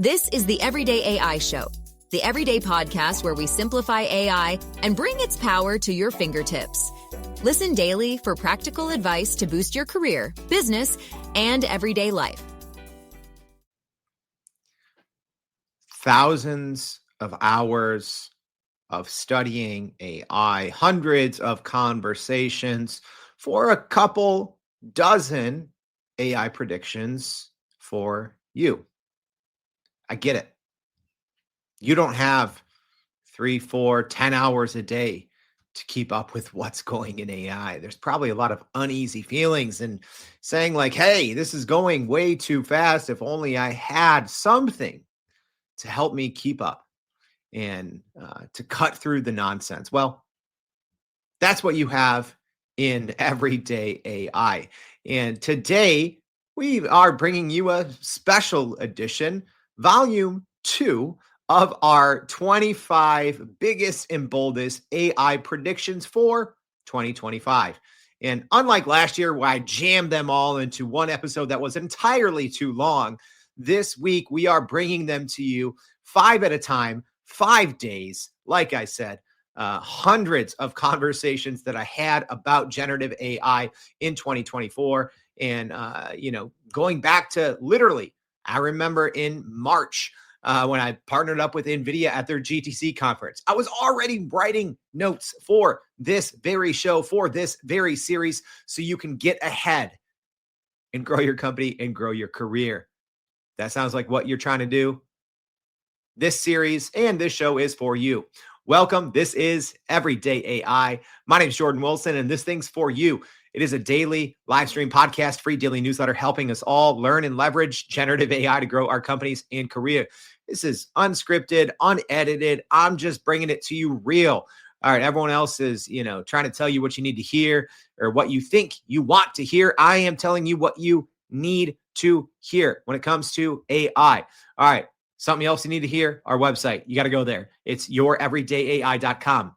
This is the Everyday AI Show, the everyday podcast where we simplify AI and bring its power to your fingertips. Listen daily for practical advice to boost your career, business, and everyday life. Thousands of hours of studying AI, hundreds of conversations for a couple dozen AI predictions for you. I get it. You don't have 3, 4, 10 hours a day to keep up with what's going in AI. There's probably a lot of uneasy feelings and saying like, hey, this is going way too fast. If only I had something to help me keep up and to cut through the nonsense. Well, that's what you have in Everyday AI. And today we are bringing you a special edition, volume 2 of our 25 biggest and boldest AI predictions for 2025. And unlike last year, where I jammed them all into one episode that was entirely too long, this week we are bringing them to you 5 at a time, 5 days. Like I said, hundreds of conversations that I had about generative AI in 2024. And, going back to literally, I remember in March when I partnered up with NVIDIA at their GTC conference, I was already writing notes for this very show, for this very series, so you can get ahead and grow your company and grow your career. That sounds like what you're trying to do. This series and this show is for you. Welcome. This is Everyday AI. My name is Jordan Wilson, and this thing's for you. It is a daily live stream podcast, free daily newsletter, helping us all learn and leverage generative AI to grow our companies and career. This is unscripted, unedited. I'm just bringing it to you real. All right. Everyone else is, trying to tell you what you need to hear or what you think you want to hear. I am telling you what you need to hear when it comes to AI. All right. Something else you need to hear, our website. You got to go there. It's youreverydayai.com.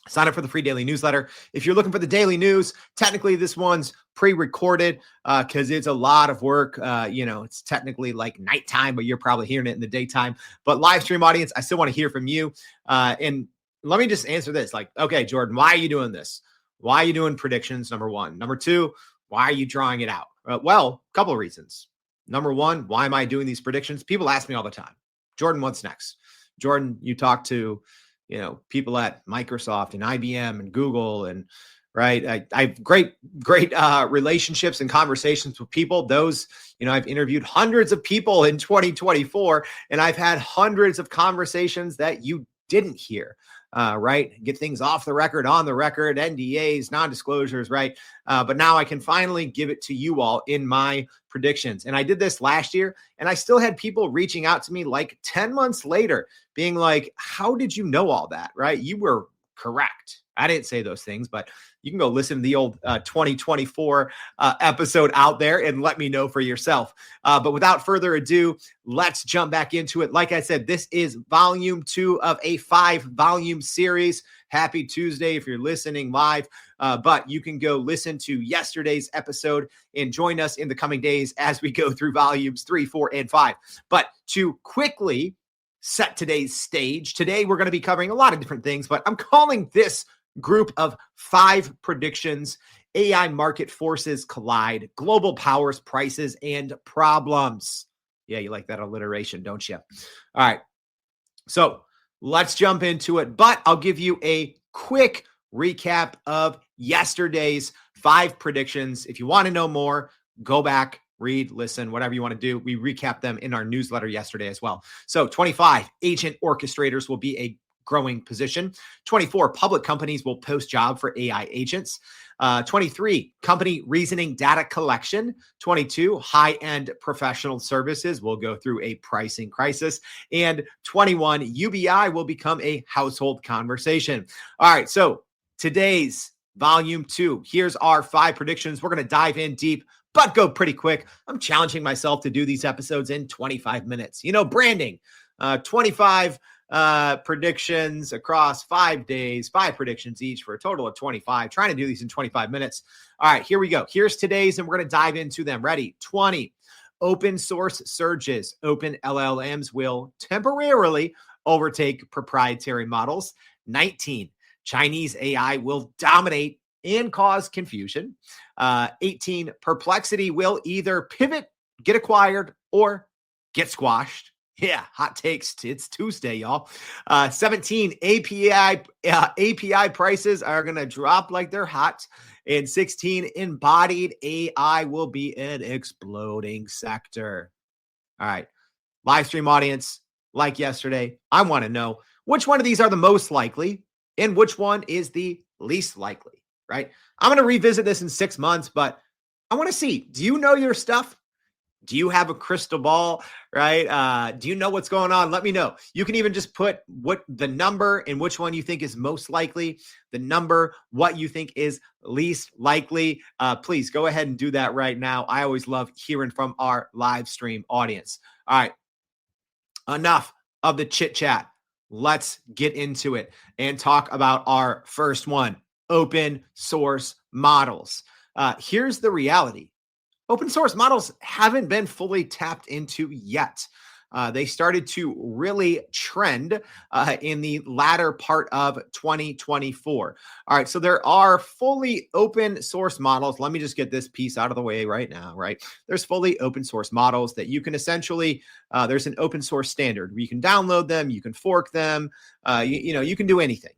Sign up for the free daily newsletter. If you're looking for the daily news, technically this one's pre-recorded because it's a lot of work. It's technically like nighttime, but you're probably hearing it in the daytime. But live stream audience, I still want to hear from you. And let me just answer this. Like, okay, Jordan, why are you doing this? Why are you doing predictions? Number one. Number two, why are you drawing it out? Well, a couple of reasons. Number one, why am I doing these predictions? People ask me all the time, Jordan, what's next? Jordan, you talk to, people at Microsoft and IBM and Google and right. I have great relationships and conversations with people. Those, I've interviewed hundreds of people in 2024, and I've had hundreds of conversations that you didn't hear. Right? Get things off the record, on the record, NDAs, non-disclosures, right? But now I can finally give it to you all in my predictions. And I did this last year, and I still had people reaching out to me like 10 months later being like, how did you know all that, right? You were correct. I didn't say those things, but you can go listen to the old 2024 episode out there and let me know for yourself. But without further ado, let's jump back into it. Like I said, this is volume 2 of a 5-volume series. Happy Tuesday if you're listening live, but you can go listen to yesterday's episode and join us in the coming days as we go through volumes 3, 4, and 5. But to quickly set today's stage, today we're going to be covering a lot of different things, but I'm calling this group of 5 predictions: AI market forces collide, global powers, prices, and problems. Yeah, you like that alliteration, don't you? All right. So let's jump into it, but I'll give you a quick recap of yesterday's 5 predictions. If you want to know more, go back, read, listen, whatever you want to do. We recap them in our newsletter yesterday as well. So 25, agent orchestrators will be a growing position. 24, public companies will post job for AI agents. 23, company reasoning data collection. 22, high-end professional services will go through a pricing crisis. And 21, UBI will become a household conversation. All right, so today's volume 2, here's our 5 predictions. We're going to dive in deep, but go pretty quick. I'm challenging myself to do these episodes in 25 minutes. Branding, 25 predictions across 5 days, 5 predictions each for a total of 25. Trying to do these in 25 minutes. All right, here we go. Here's today's, and we're going to dive into them. Ready? 20. open source surges, open LLMs will temporarily overtake proprietary models. 19, Chinese AI will dominate and cause confusion. 18, Perplexity will either pivot, get acquired, or get squashed. Yeah, hot takes. It's Tuesday, y'all. 17, API prices are going to drop like they're hot. And 16, embodied AI will be an exploding sector. All right, live stream audience, like yesterday, I want to know which one of these are the most likely and which one is the least likely, right? I'm going to revisit this in 6 months, but I want to see, do you know your stuff? Do you have a crystal ball, right? Do you know what's going on? Let me know. You can even just put what the number and which one you think is most likely, the number, what you think is least likely. Please go ahead and do that right now. I always love hearing from our live stream audience. All right, enough of the chit chat. Let's get into it and talk about our first one, open source models. Here's the reality. Open source models haven't been fully tapped into yet. They started to really trend in the latter part of 2024. All right, so there are fully open source models. Let me just get this piece out of the way right now, right? There's fully open source models that you can essentially, there's an open source standard where you can download them, you can fork them, you can do anything.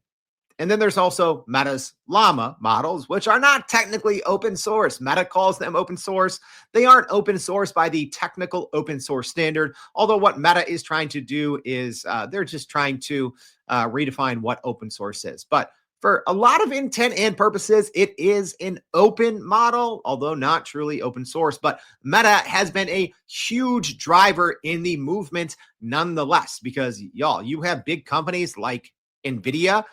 And then there's also Meta's Llama models, which are not technically open source. Meta calls them open source. They aren't open source by the technical open source standard. Although what Meta is trying to do is they're just trying to redefine what open source is. But for a lot of intent and purposes, it is an open model, although not truly open source. But Meta has been a huge driver in the movement nonetheless, because y'all, you have big companies like NVIDIA,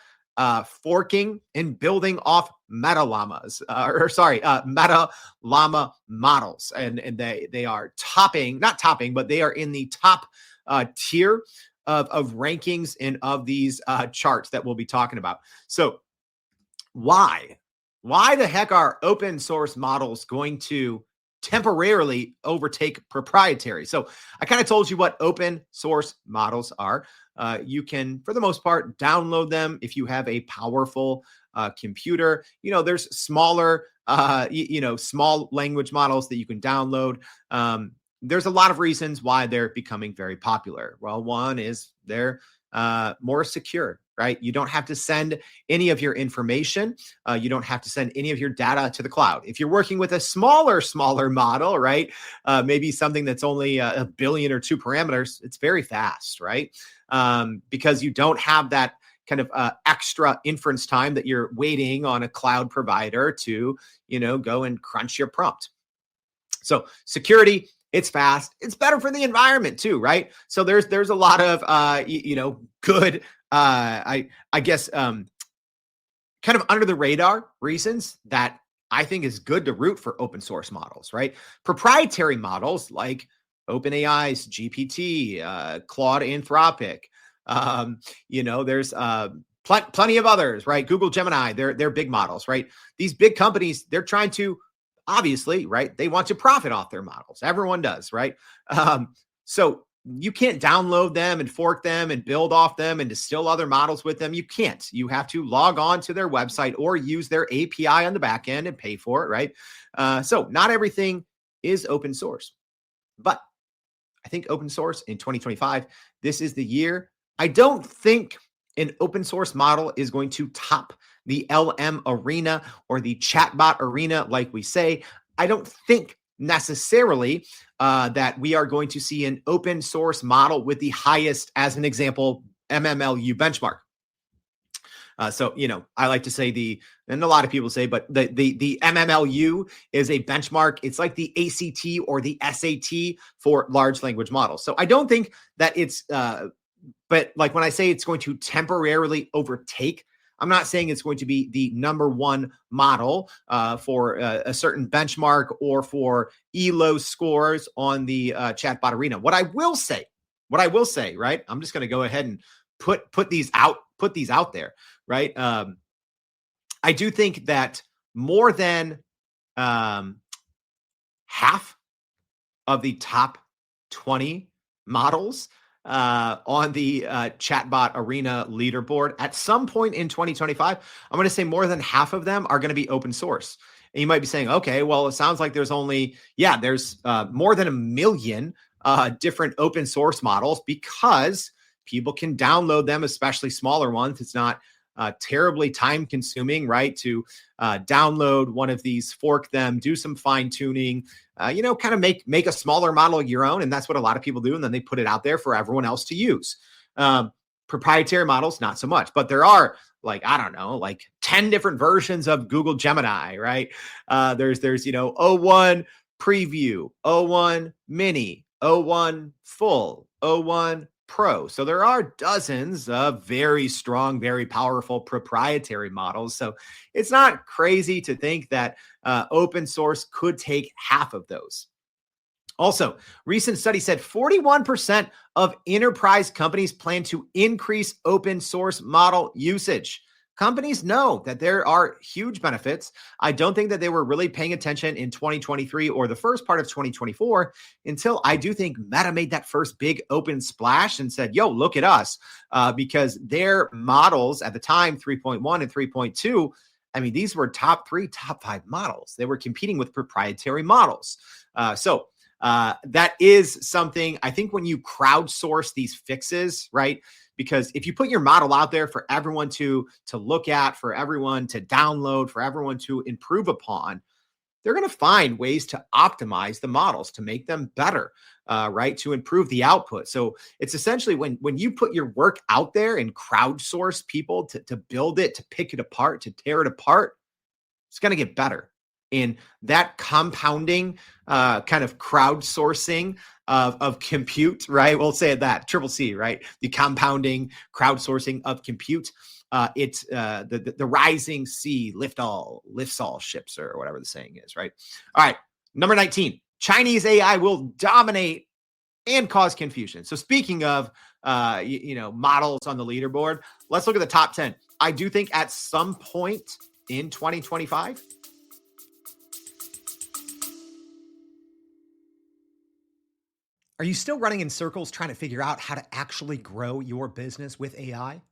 forking and building off Meta Llamas, Meta Llama models. And they are not topping, but they are in the top tier of rankings and of these charts that we'll be talking about. So why the heck are open source models going to temporarily overtake proprietary? So I kind of told you what open source models are. You can, for the most part, download them if you have a powerful computer. There's smaller, small language models that you can download. There's a lot of reasons why they're becoming very popular. Well, one is they're more secure, right? You don't have to send any of your information. You don't have to send any of your data to the cloud. If you're working with a smaller model, right? Maybe something that's only a billion or 2 parameters, it's very fast, right? Because you don't have that kind of extra inference time that you're waiting on a cloud provider to, go and crunch your prompt. So security, it's fast. It's better for the environment too, right? So there's a lot of good, I guess, kind of under the radar reasons that I think is good to root for open source models, right? Proprietary models like OpenAI's GPT, Claude Anthropic, there's plenty of others, right? Google Gemini, they're big models, right? These big companies, they're trying to, obviously, right? They want to profit off their models. Everyone does, right? So you can't download them and fork them and build off them and distill other models with them. You can't. You have to log on to their website or use their API on the back end and pay for it, right? So not everything is open source, but I think open source in 2025, this is the year. I don't think an open source model is going to top the LM arena or the chatbot arena, like we say. I don't think necessarily that we are going to see an open source model with the highest, as an example, MMLU benchmark. So, I like to say and a lot of people say, but the MMLU is a benchmark. It's like the ACT or the SAT for large language models. So I don't think that it's, but like when I say it's going to temporarily overtake, I'm not saying it's going to be the number one model for a certain benchmark or for ELO scores on the chatbot arena. What I will say, right? I'm just going to go ahead and put these out there, right? I do think that more than half of the top 20 models on the chatbot arena leaderboard. At some point in 2025, I'm going to say more than half of them are going to be open source. And you might be saying, okay, well, it sounds like there's more than 1 million different open source models because people can download them, especially smaller ones. It's not terribly time consuming, right? To download one of these, fork them, do some fine tuning, kind of make a smaller model of your own. And that's what a lot of people do. And then they put it out there for everyone else to use. Proprietary models, not so much, but there are like 10 different versions of Google Gemini, right? There's O1 preview, O1 mini, O1 full, O1 Pro. So there are dozens of very strong, very powerful proprietary models. So it's not crazy to think that open source could take half of those. Also, recent study said 41% of enterprise companies plan to increase open source model usage. Companies know that there are huge benefits. I don't think that they were really paying attention in 2023 or the first part of 2024 until I do think Meta made that first big open splash and said, yo, look at us, because their models at the time, 3.1 and 3.2, I mean, these were top 3, top 5 models. They were competing with proprietary models. So that is something I think when you crowdsource these fixes, right? Because if you put your model out there for everyone to look at, for everyone to download, for everyone to improve upon, they're going to find ways to optimize the models to make them better, right? To improve the output. So it's essentially when you put your work out there and crowdsource people to build it, to pick it apart, to tear it apart, it's going to get better. And that compounding kind of crowdsourcing of compute, right? We'll say that, triple C, right? The compounding crowdsourcing of compute. It's the rising sea lifts all ships, or whatever the saying is, right? All right, number 19, Chinese AI will dominate and cause confusion. So speaking of models on the leaderboard, let's look at the top 10. I do think at some point in 2025, are you still running in circles trying to figure out how to actually grow your business with AI?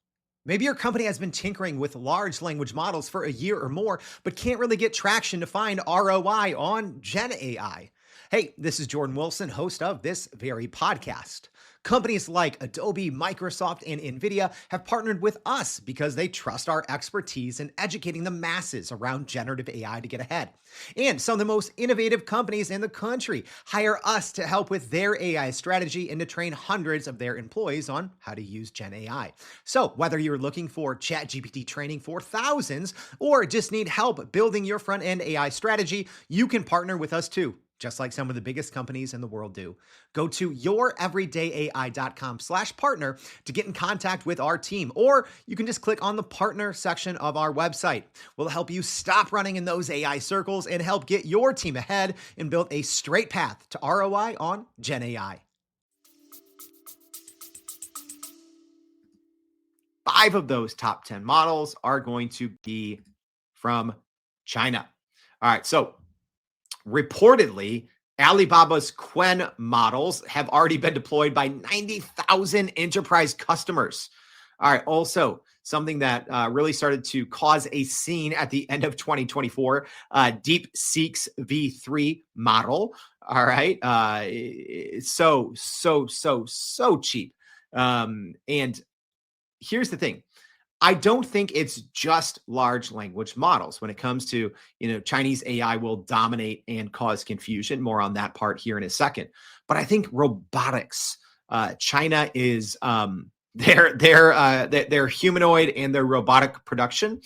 Maybe your company has been tinkering with large language models for a year or more, but can't really get traction to find ROI on Gen AI. Hey, this is Jordan Wilson, host of this very podcast. Companies like Adobe, Microsoft, and NVIDIA have partnered with us because they trust our expertise in educating the masses around generative AI to get ahead. And some of the most innovative companies in the country hire us to help with their AI strategy and to train hundreds of their employees on how to use Gen AI. So whether you're looking for ChatGPT training for thousands or just need help building your front-end AI strategy, you can partner with us too, just like some of the biggest companies in the world do. Go to youreverydayai.com/partner to get in contact with our team, or you can just click on the partner section of our website. We'll help you stop running in those AI circles and help get your team ahead and build a straight path to ROI on Gen AI. 5 of those top 10 models are going to be from China. All right, so reportedly, Alibaba's Qwen models have already been deployed by 90,000 enterprise customers. All right, also something that really started to cause a scene at the end of 2024, DeepSeek's V3 model. All right, so cheap. And here's the thing. I don't think it's just large language models when it comes to, Chinese AI will dominate and cause confusion. More on that part here in a second. But I think robotics, China is their humanoid and their robotic production.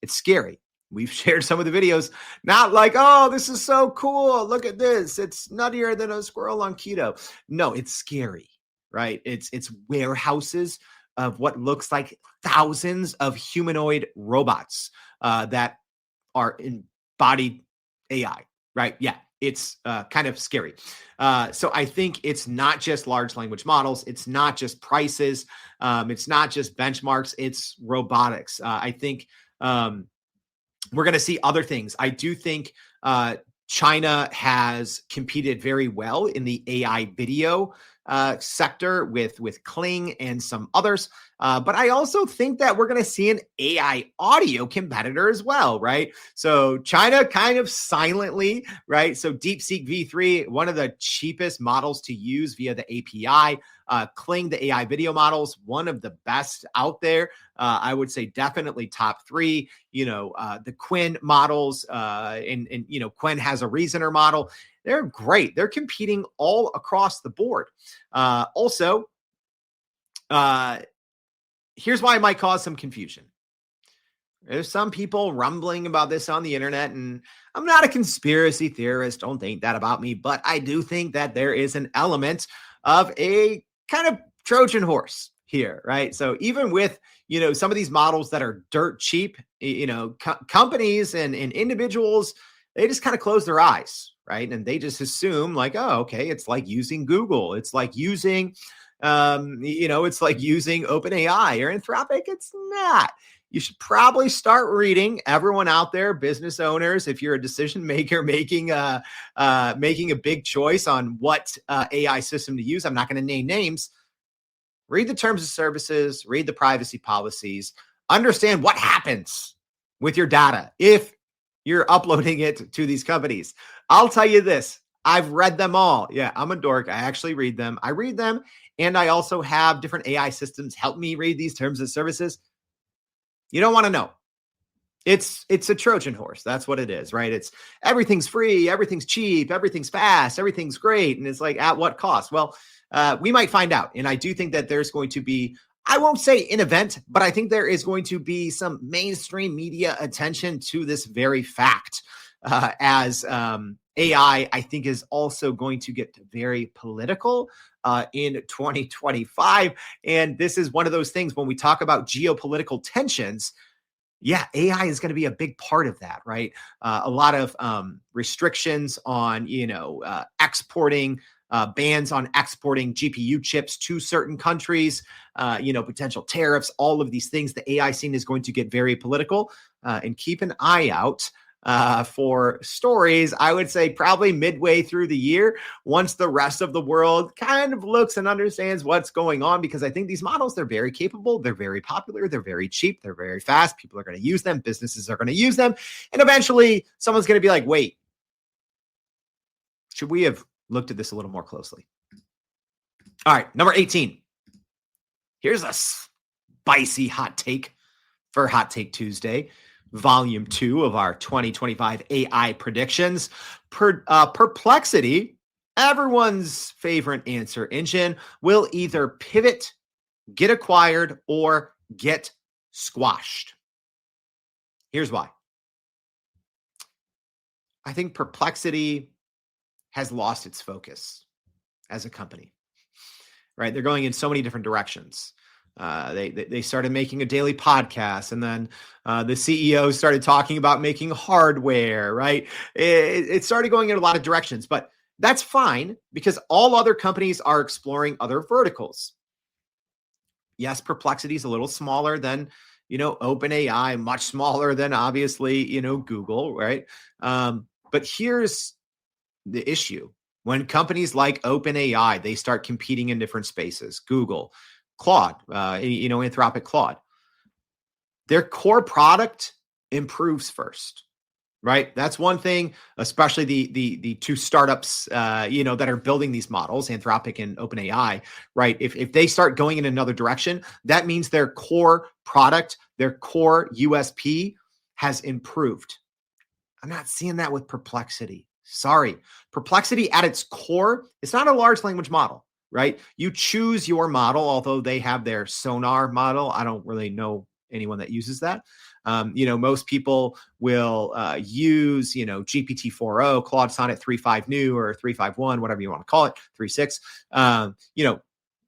It's scary. We've shared some of the videos, not like, oh, this is so cool. Look at this. It's nuttier than a squirrel on keto. No, it's scary, right? It's warehouses of what looks like thousands of humanoid robots that are embodied AI, right? Yeah, it's kind of scary. So I think it's not just large language models. It's not just prices. It's not just benchmarks. It's robotics. I think we're going to see other things. I do think China has competed very well in the AI video sector with Kling and some others. But I also think that we're going to see an AI audio competitor as well, right? So China kind of silently, right? So DeepSeek V3, one of the cheapest models to use via the API. Kling, the AI video models, one of the best out there. I would say definitely top three. The Quinn models, and Quinn has a reasoner model. They're great. They're competing all across the board. Also, here's why it might cause some confusion. There's some people rumbling about this on the internet, and I'm not a conspiracy theorist. Don't think that about me, but I do think that there is an element of a kind of Trojan horse here, right? So even with, some of these models that are dirt cheap, companies and individuals, they just kind of close their eyes, right? And they just assume like, oh, okay, it's like using Google. It's like using, it's like using OpenAI or Anthropic. It's not. You should probably start reading. Everyone out there, business owners, if you're a decision maker making a big choice on what AI system to use, I'm not going to name names. Read the terms of services, read the privacy policies, understand what happens with your data if you're uploading it to these companies. I'll tell you this. I've read them all. Yeah, I'm a dork. I actually read them. I read them, and I also have different AI systems help me read these terms of services. You don't want to know. It's a Trojan horse. That's what it is, right? It's everything's free, everything's cheap, everything's fast, everything's great. And it's like, at what cost? Well, we might find out. And I do think that there's going to be, I won't say an event, but I think there is going to be some mainstream media attention to this very fact, as AI, I think, is also going to get very political in 2025. And this is one of those things when we talk about geopolitical tensions. Yeah, AI is going to be a big part of that, right? A lot of restrictions on, exporting, bans on exporting GPU chips to certain countries, potential tariffs, all of these things. The AI scene is going to get very political, and keep an eye out for stories, I would say probably midway through the year, once the rest of the world kind of looks and understands what's going on, because I think these models, they're very capable, they're very popular, they're very cheap, they're very fast. People are going to use them, businesses are going to use them, and eventually someone's going to be like, wait, should we have looked at this a little more closely? All right, number 18. Here's a spicy hot take for Hot Take Tuesday. Volume 2 of our 2025 AI predictions. Perplexity, everyone's favorite answer engine, will either pivot, get acquired, or get squashed. Here's why. I think Perplexity has lost its focus as a company, right? They're going in so many different directions. They started making a daily podcast, and then the CEO started talking about making hardware, right? It started going in a lot of directions, but that's fine because all other companies are exploring other verticals. Yes, Perplexity is a little smaller than, OpenAI, much smaller than obviously, Google, right? But here's the issue. When companies like OpenAI, they start competing in different spaces, Google, Claude, Anthropic Claude, their core product improves first, right? That's one thing, especially the two startups, that are building these models, Anthropic and OpenAI, right? If they start going in another direction, that means their core product, their core USP has improved. I'm not seeing that with Perplexity. Sorry. Perplexity at its core, it's not a large language model, right? You choose your model, although they have their Sonar model. I don't really know anyone that uses that. Most people will use, GPT-4o, Claude Sonnet 3.5 new or 3.5.1, whatever you want to call it, 3.6.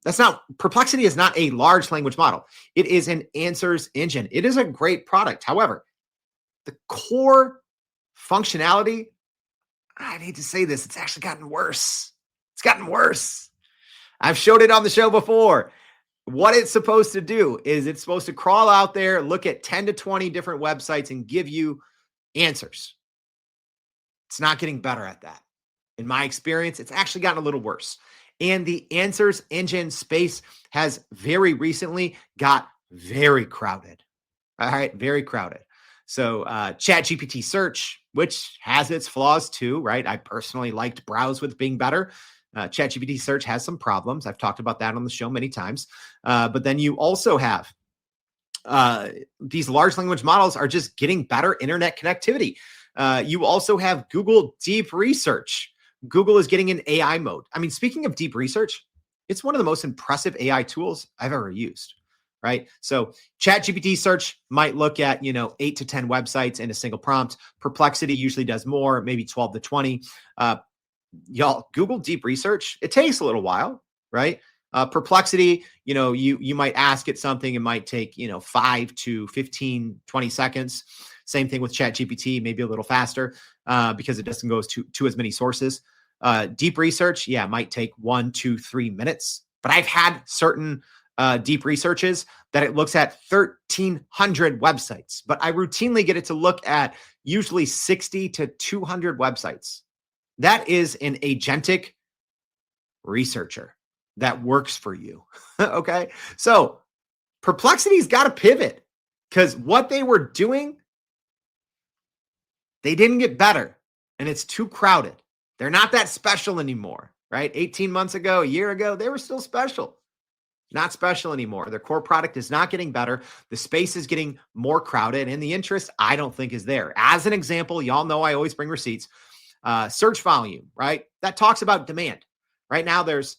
That's not, Perplexity is not a large language model. It is an answers engine. It is a great product. However, the core functionality, I hate to say this, it's actually gotten worse. It's gotten worse. I've showed it on the show before. What it's supposed to do is it's supposed to crawl out there, look at 10 to 20 different websites and give you answers. It's not getting better at that. In my experience, it's actually gotten a little worse. And the answers engine space has very recently got very crowded. All right, very crowded. So ChatGPT search, which has its flaws too, right? I personally liked browse with Bing better. ChatGPT search has some problems. I've talked about that on the show many times. But then you also have these large language models are just getting better internet connectivity. You also have Google Deep Research. Google is getting in AI mode. I mean, speaking of deep research, it's one of the most impressive AI tools I've ever used, right? So ChatGPT search might look at, 8 to 10 websites in a single prompt. Perplexity usually does more, maybe 12 to 20. Y'all, Google Deep Research, it takes a little while, right? Perplexity, you might ask it something, it might take, 5 to 15, 20 seconds. Same thing with ChatGPT, maybe a little faster because it doesn't go to as many sources. Deep research, yeah, it might take 1, 2, 3 minutes. But I've had certain deep researches that it looks at 1,300 websites, but I routinely get it to look at usually 60 to 200 websites. That is an agentic researcher that works for you. Okay. So Perplexity's got to pivot because what they were doing, they didn't get better and it's too crowded. They're not that special anymore, right? 18 months ago, a year ago, they were still special. Not special anymore. Their core product is not getting better. The space is getting more crowded and the interest, I don't think, is there. As an example, y'all know I always bring receipts. Search volume, right? That talks about demand. Right now, there's,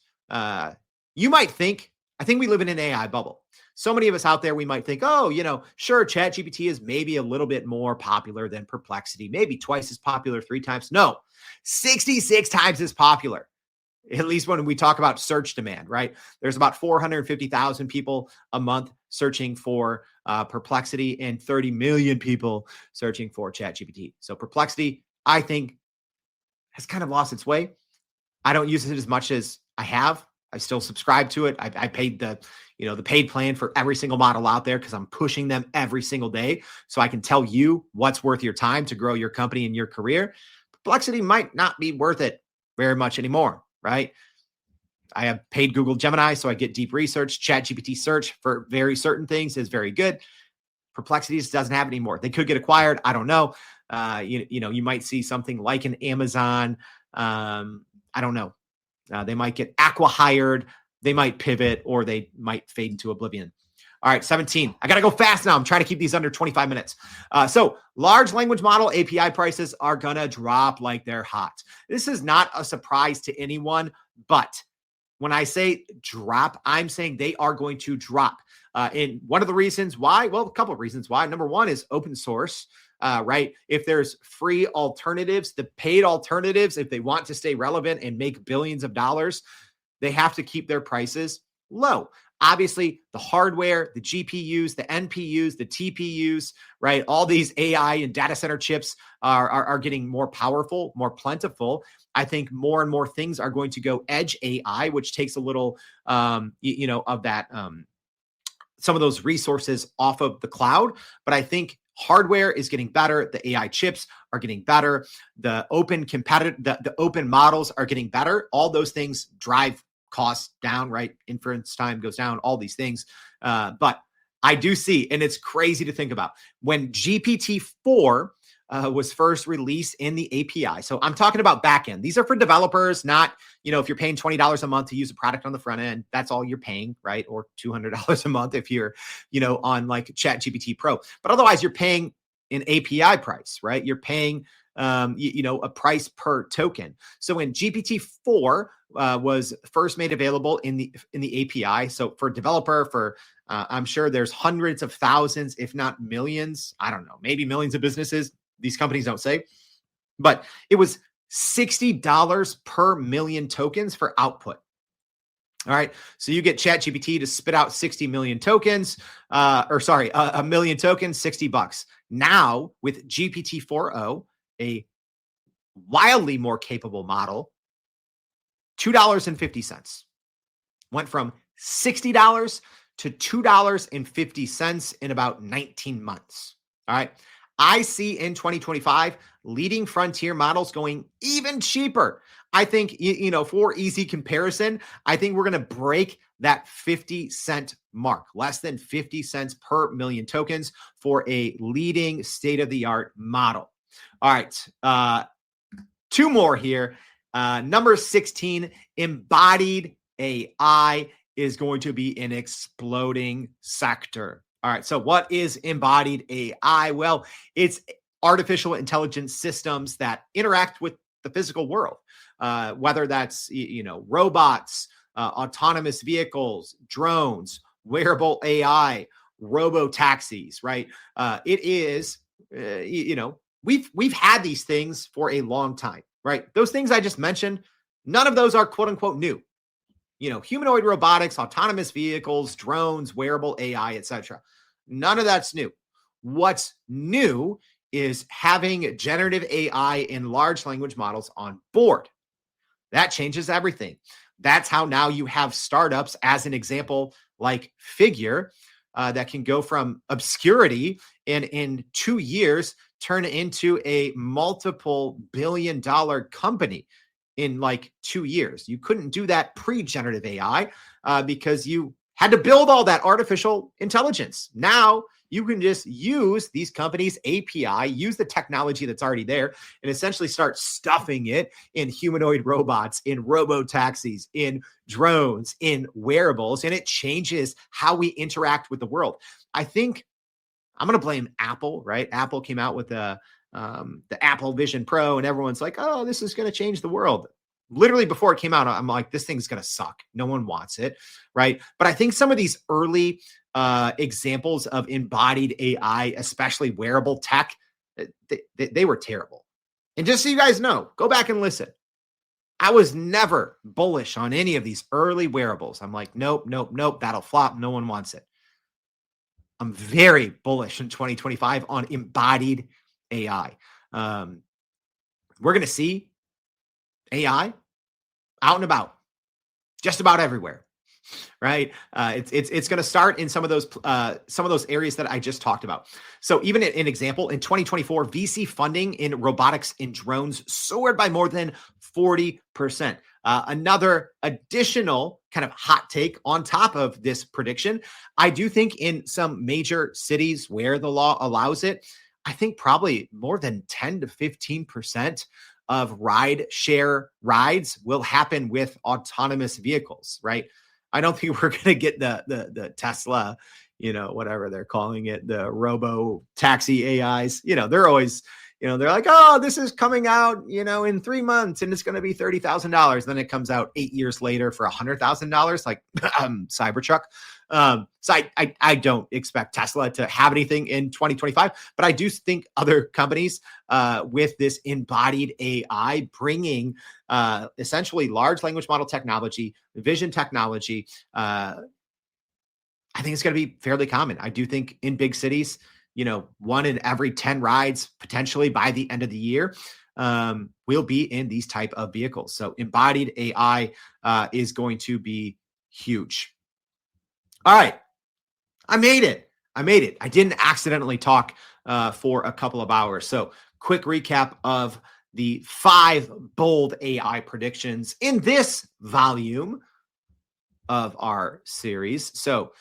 you might think, I think we live in an AI bubble. So many of us out there, we might think, oh, sure, ChatGPT is maybe a little bit more popular than Perplexity, maybe twice as popular, 3 times. No, 66 times as popular. At least when we talk about search demand, right? There's about 450,000 people a month searching for Perplexity and 30 million people searching for ChatGPT. So Perplexity, I think, has kind of lost its way. I don't use it as much as I have. I still subscribe to it. I paid the paid plan for every single model out there because I'm pushing them every single day. So I can tell you what's worth your time to grow your company and your career. Perplexity might not be worth it very much anymore, right? I have paid Google Gemini, so I get deep research. ChatGPT search for very certain things is very good. Perplexity just doesn't have it anymore. They could get acquired. I don't know. You might see something like an Amazon. I don't know. They might get acqui-hired. They might pivot, or they might fade into oblivion. All right, 17. I got to go fast now. I'm trying to keep these under 25 minutes. So large language model API prices are going to drop like they're hot. This is not a surprise to anyone, but when I say drop, I'm saying they are going to drop. And one of the reasons why, well, a couple of reasons why. Number one is open source, right? If there's free alternatives, the paid alternatives, if they want to stay relevant and make billions of dollars, they have to keep their prices low. Obviously, the hardware, the GPUs, the NPUs, the TPUs, right? All these AI and data center chips are getting more powerful, more plentiful. I think more and more things are going to go edge AI, which takes a little, of that, some of those resources off of the cloud. But I think hardware is getting better. The AI chips are getting better. The open the open models are getting better. All those things drive costs down, right? Inference time goes down, all these things. But I do see, and it's crazy to think about, when GPT-4 was first released in the API. So I'm talking about backend. These are for developers, not, if you're paying $20 a month to use a product on the front end, that's all you're paying, right? Or $200 a month if you're, on like ChatGPT Pro. But otherwise, you're paying an API price, right? You're paying, a price per token. So when GPT-4 was first made available in the API, so for developer, for I'm sure there's hundreds of thousands, if not millions, I don't know, maybe millions of businesses. These companies don't say, but it was $60 per million tokens for output. All right. So you get ChatGPT to spit out 60 million tokens, a million tokens, $60. Now with GPT-4o, a wildly more capable model, $2.50 went from $60 to $2.50 in about 19 months. All right. I see in 2025 leading frontier models going even cheaper. I think, for easy comparison, I think we're going to break that 50-cent mark, less than 50 cents per million tokens for a leading state-of-the-art model. All right. Two more here. Number 16, embodied AI is going to be an exploding sector. All right. So what is embodied AI? Well, it's artificial intelligence systems that interact with the physical world, whether that's, robots, autonomous vehicles, drones, wearable AI, robo taxis, right? It is, we've had these things for a long time, right? Those things I just mentioned, none of those are quote unquote new. Humanoid robotics, autonomous vehicles, drones, wearable AI, etc. None of that's new. What's new is having generative AI and large language models on board. That changes everything. That's how now you have startups, as an example, like Figure, that can go from obscurity and in 2 years turn into a multiple billion-dollar company in like 2 years. You couldn't do that pre-generative AI because you had to build all that artificial intelligence. Now you can just use these companies' API, use the technology that's already there, and essentially start stuffing it in humanoid robots, in robo taxis, in drones, in wearables, and it changes how we interact with the world. I think I'm going to blame Apple, right? Apple came out with the Apple Vision Pro, and everyone's like, "Oh, this is going to change the world." Literally before it came out, I'm like, "This thing's going to suck. No one wants it," right? But I think some of these early examples of embodied AI, especially wearable tech, they were terrible. And just so you guys know, go back and listen. I was never bullish on any of these early wearables. I'm like, nope, nope, nope, that'll flop. No one wants it. I'm very bullish in 2025 on embodied AI. We're going to see AI out and about, just about everywhere, right? It's going to start in some of those areas that I just talked about. So even an example, in 2024, VC funding in robotics and drones soared by more than 40%. Another additional kind of hot take on top of this prediction, I do think in some major cities where the law allows it, I think probably more than 10 to 15% of ride share rides will happen with autonomous vehicles, right? I don't think we're going to get the Tesla, whatever they're calling it, the robo taxi AIs. They're always, they're like, oh, this is coming out, in 3 months and it's going to be $30,000. Then it comes out 8 years later for $100,000, like Cybertruck. So I don't expect Tesla to have anything in 2025, but I do think other companies with this embodied AI bringing essentially large language model technology, vision technology, I think it's going to be fairly common. I do think in big cities, 1 in every 10 rides potentially by the end of the year will be in these type of vehicles. So embodied AI is going to be huge. All right. I made it. I didn't accidentally talk for a couple of hours. So quick recap of the 5 bold AI predictions in this volume of our series. So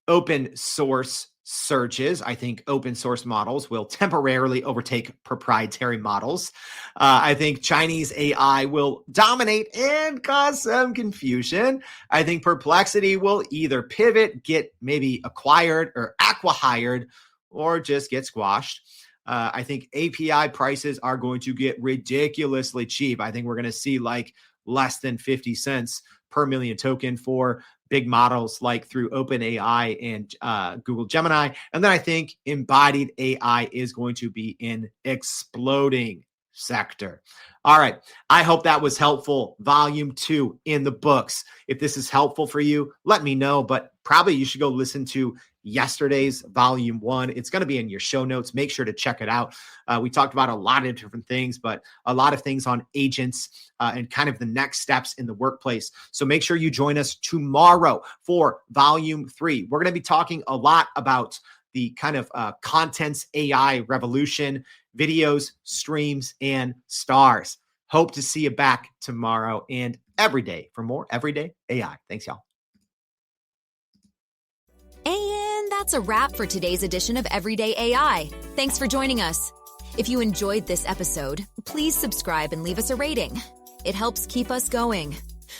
open source surges. I think open source models will temporarily overtake proprietary models. I think Chinese AI will dominate and cause some confusion. I think Perplexity will either pivot, get maybe acquired or acqui-hired, or just get squashed. I think API prices are going to get ridiculously cheap. I think we're going to see like less than 50 cents per million token for big models like through OpenAI and Google Gemini. And then I think embodied AI is going to be an exploding sector. All right. I hope that was helpful. Volume 2 in the books. If this is helpful for you, let me know, but probably you should go listen to yesterday's volume 1. It's going to be in your show notes. Make sure to check it out. We talked about a lot of different things, but a lot of things on agents and kind of the next steps in the workplace. So make sure you join us tomorrow for volume 3. We're going to be talking a lot about the kind of contents AI revolution, videos, streams, and stars. Hope to see you back tomorrow and every day for more Everyday AI. Thanks, y'all. And that's a wrap for today's edition of Everyday AI. Thanks for joining us. If you enjoyed this episode, please subscribe and leave us a rating. It helps keep us going.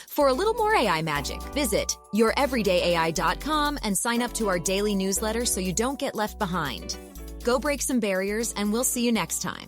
For a little more AI magic, visit youreverydayai.com and sign up to our daily newsletter so you don't get left behind. Go break some barriers, and we'll see you next time.